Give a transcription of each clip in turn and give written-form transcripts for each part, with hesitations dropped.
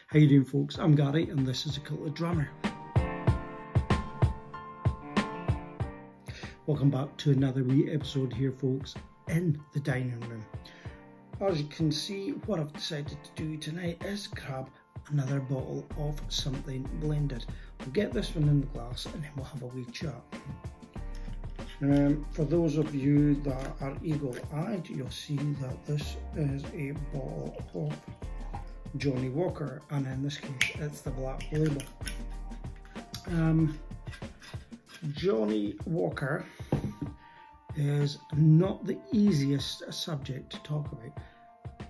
How you doing, folks? I'm Gary and this is A Cult of Drummer. Welcome back to another wee episode here, folks, in the dining room. As you can see, what I've decided to do tonight is grab another bottle of something blended. We'll get this one in the glass and then we'll have a wee chat. For those of you that are eagle-eyed, you'll see that this is a bottle of Johnnie Walker, and in this case it's the Black Label. Johnnie Walker is not the easiest subject to talk about,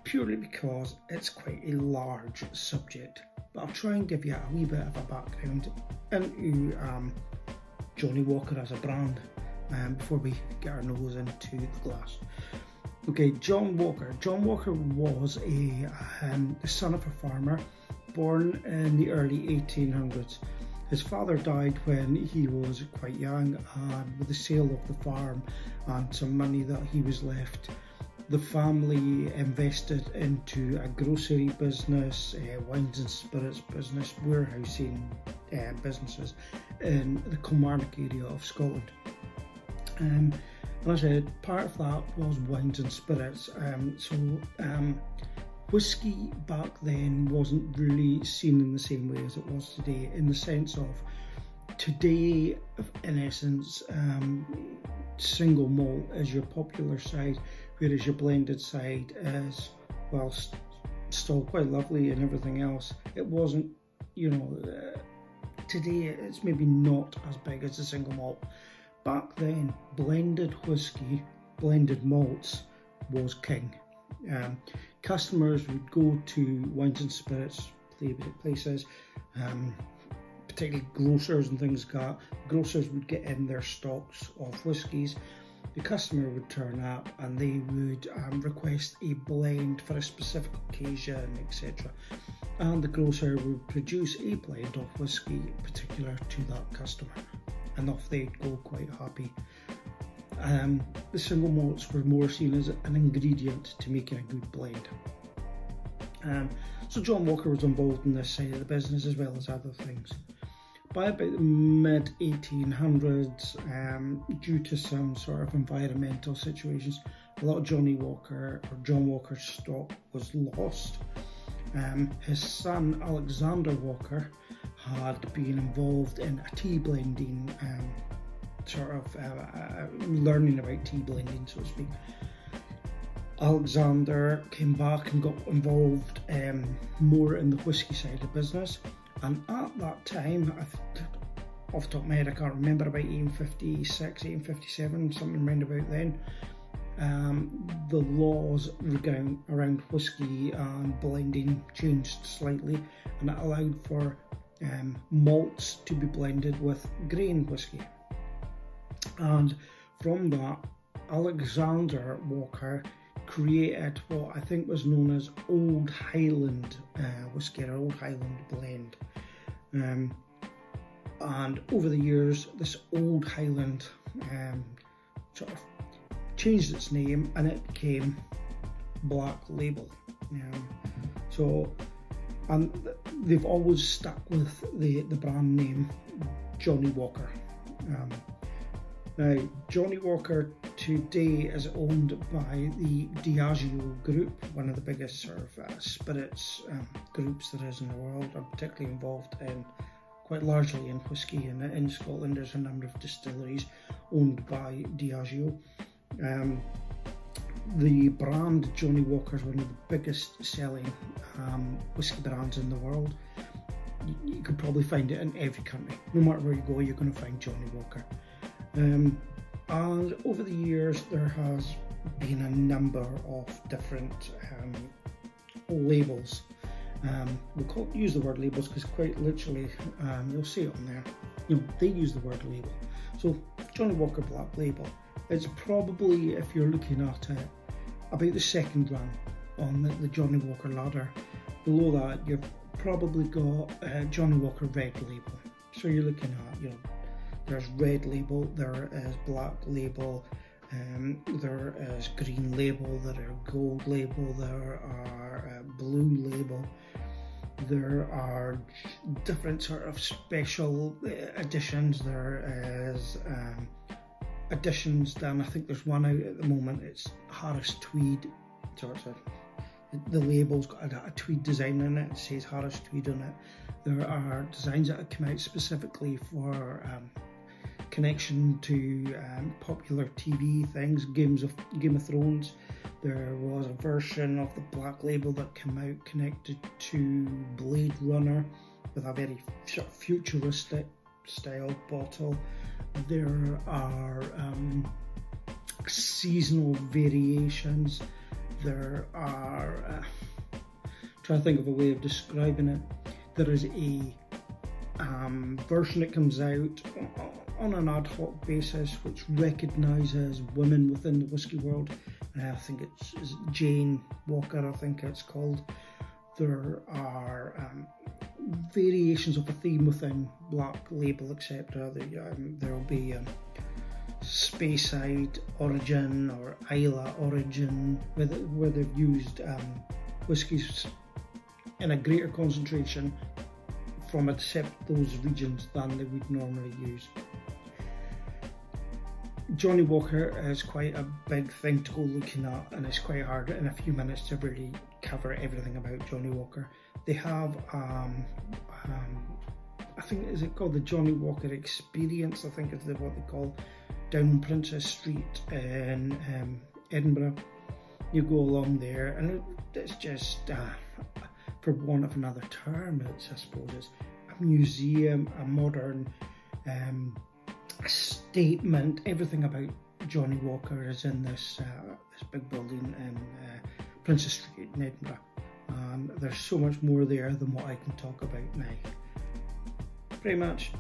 purely because it's quite a large subject, but I'll try and give you a wee bit of a background into Johnnie Walker as a brand before we get our nose into the glass. Okay, John Walker. John Walker was the son of a farmer born in the early 1800s. His father died when he was quite young, and with the sale of the farm and some money that he was left, the family invested into a grocery business, wines and spirits business, warehousing businesses in the Kilmarnock area of Scotland. And as I said, part of that was wines and spirits. Whiskey back then wasn't really seen in the same way as it was today, in the sense of today, in essence, single malt is your popular side, whereas your blended side is, well, still quite lovely and everything else. It wasn't, today it's maybe not as big as the single malt. Back then, blended whiskey, blended malts was king. Customers would go to wines and spirits places, particularly grocers and things like that. Grocers would get in their stocks of whiskies. The customer would turn up and they would request a blend for a specific occasion, etc. And the grocer would produce a blend of whiskey particular to that customer, and off they'd go quite happy. The single malts were more seen as an ingredient to making a good blend. So John Walker was involved in this side of the business as well as other things. By about the mid-1800s, due to some sort of environmental situations, a lot of Johnnie Walker or John Walker's stock was lost. His son Alexander Walker had been involved in a tea blending learning about tea blending, so to speak. Alexander came back and got involved more in the whiskey side of the business, and at that time, off the top of my head I can't remember, about 1856, 1857, something round about then, the laws around whiskey and blending changed slightly, and it allowed for malts to be blended with grain whiskey. And from that, Alexander Walker created what I think was known as Old Highland whiskey, or Old Highland blend. And over the years, this Old Highland sort of changed its name and it became Black Label. And they've always stuck with the brand name Johnnie Walker. Now, Johnnie Walker today is owned by the Diageo Group, one of the biggest sort of spirits groups there is in the world. I'm particularly involved in, quite largely in whiskey, and in Scotland there's a number of distilleries owned by Diageo. The brand Johnnie Walker is one of the biggest selling whiskey brands in the world. You can probably find it in every country. No matter where you go, you're going to find Johnnie Walker. And over the years there has been a number of different labels. We'll use the word labels because quite literally you'll see it on there. They use the word label. So Johnnie Walker Black Label, it's probably, if you're looking at it, about the second rung on the Johnnie Walker ladder. Below that you've probably got Johnnie Walker Red Label. So you're looking at, there's Red Label, there is Black Label, there is Green Label, there are Gold Label, there are Blue Label. There are different sort of special editions. There is editions done. I think there's one out at the moment. It's Harris Tweed, sort of. The label's got a tweed design in it. It says Harris Tweed on it. There are designs that have come out specifically for connection to popular TV things, Game of Thrones. There was a version of the Black Label that came out connected to Blade Runner with a very sort of futuristic style bottle. There are seasonal variations. There are, trying to think of a way of describing it. There is a version that comes out on an ad hoc basis which recognises women within the whisky world. I think it's Jane Walker, I think it's called. There are variations of a theme within Black Label, etc. There will be Speyside origin or Isla origin, where they've used whiskies in a greater concentration from those regions than they would normally use. Johnnie Walker is quite a big thing to go looking at, and it's quite hard in a few minutes to really cover everything about Johnnie Walker. They have, I think, is it called the Johnnie Walker Experience? I think is what they call, down on Princess Street in Edinburgh. You go along there, and it's just, for want of another term, I suppose it's a museum, a modern statement. Everything about Johnnie Walker is in this big building in Princess Street in Edinburgh. There's so much more there than what I can talk about now. Pretty much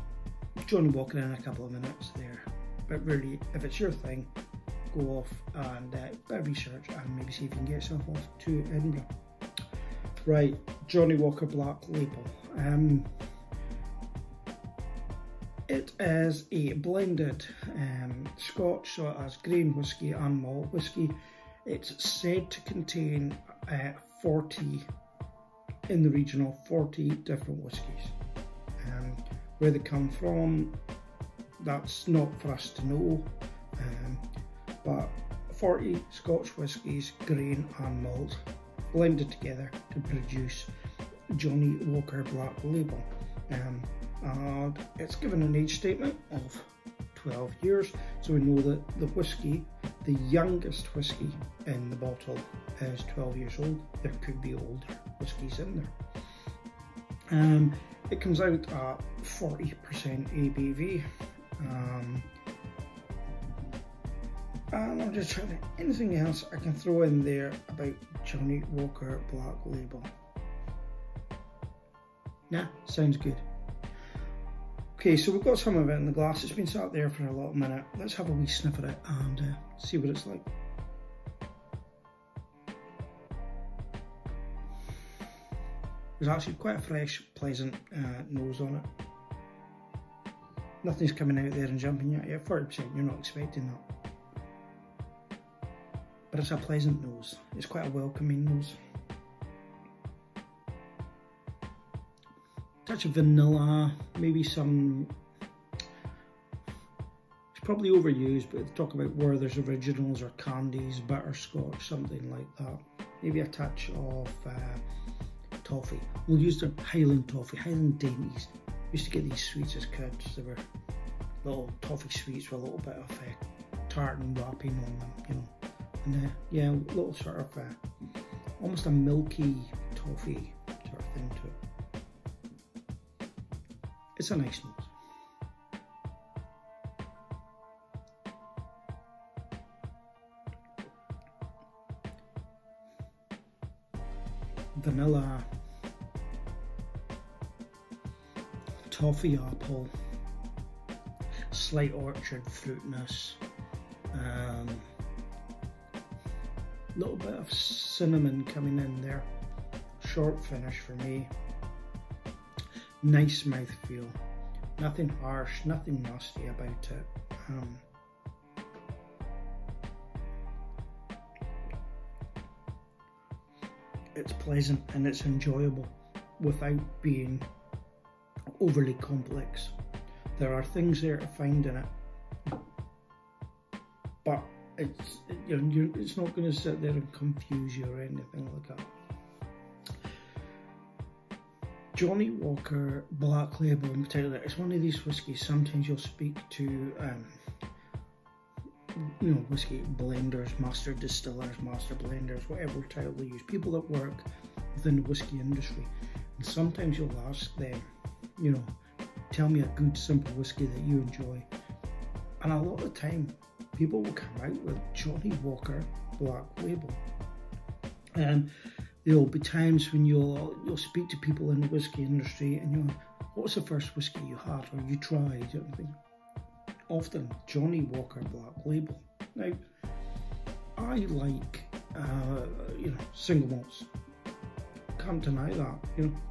Johnnie Walker in a couple of minutes there. But really, if it's your thing, go off and bit of research and maybe see if you can get yourself off to Edinburgh. Right, Johnnie Walker Black Label. It is a blended Scotch, so it has grain whisky and malt whisky. It's said to contain 40, in the region of 40 different whiskies. Where they come from, that's not for us to know, but 40 Scotch whiskies, grain and malt, blended together to produce Johnnie Walker Black Label. And it's given an age statement of 12 years, so we know that the whiskey, the youngest whiskey in the bottle, is 12 years old. There could be older whiskies in there. It comes out at 40% ABV. And I'm just trying to, anything else I can throw in there about Johnnie Walker Black Label? Nah, sounds good. Okay, so we've got some of it in the glass. It's been sat there for a little minute. Let's have a wee sniff at it and see what it's like. There's actually quite a fresh, pleasant nose on it. Nothing's coming out there and jumping at you. 40%, you're not expecting that. But it's a pleasant nose. It's quite a welcoming nose. Touch of vanilla, maybe some, it's probably overused, but talk about Werther's Originals or candies, butterscotch, something like that. Maybe a touch of toffee. We'll use the Highland toffee, Highland dainties. Used to get these sweets as kids. They were little toffee sweets with a little bit of tartan wrapping on them, you know. And yeah, a little sort of almost a milky toffee sort of thing to it. It's a nice nose. Vanilla, toffee apple, slight orchard fruitiness, little bit of cinnamon coming in there, short finish for me. Nice mouthfeel, nothing harsh, nothing nasty about it. It's pleasant and it's enjoyable. without being overly complex. There are things there to find in it, but it's not going to sit there and confuse you or anything like that. Johnnie Walker Black Label in particular, it's one of these whiskies. Sometimes you'll speak to whiskey blenders, master distillers, master blenders, whatever title they use, people that work within the whiskey industry, and sometimes you'll ask them, tell me a good simple whiskey that you enjoy, and a lot of the time people will come out with Johnnie Walker Black Label. There'll be times when you'll speak to people in the whiskey industry and you'll, what's the first whiskey you had or you tried? Often Johnnie Walker Black Label. Now, I like single malts. Can't deny that.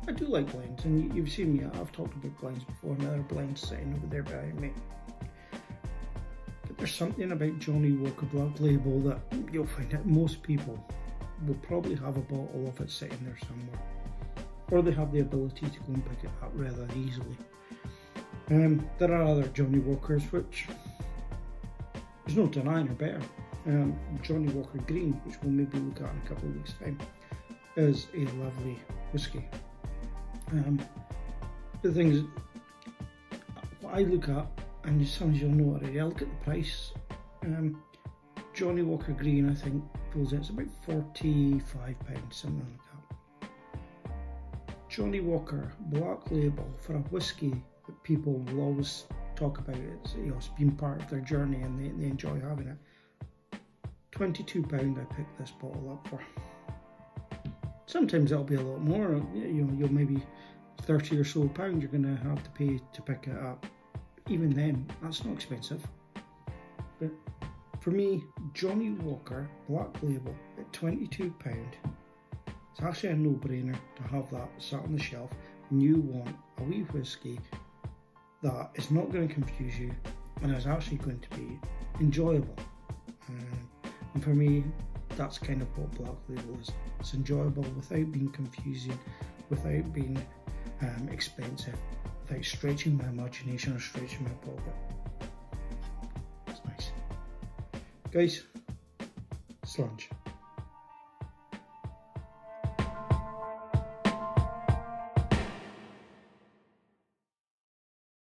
I do like blends, and you've seen me. I've talked about blends before. Another blend sitting over there behind me. But there's something about Johnnie Walker Black Label that you'll find that most people will probably have a bottle of it sitting there somewhere, or they have the ability to go and pick it up rather easily. There are other Johnnie Walkers which there's no denying are better. Johnnie Walker Green, which we'll maybe look at in a couple of weeks' time, is a lovely whiskey. The thing is, what I look at, and some of you'll know already, I look at the price. Johnnie Walker Green, I think, it's about £45, something like that. Johnnie Walker Black Label, for a whiskey that people will always talk about, it's been part of their journey and they enjoy having it. £22 I picked this bottle up for. Sometimes it'll be a lot more, you'll maybe £30 or so you're going to have to pay to pick it up. Even then, that's not expensive. But for me, Johnnie Walker Black Label at £22, it's actually a no-brainer to have that sat on the shelf when you want a wee whiskey that is not going to confuse you and is actually going to be enjoyable. And for me, that's kind of what Black Label is. It's enjoyable without being confusing, without being expensive, without stretching my imagination or stretching my pocket. It's nice. Guys, slunge.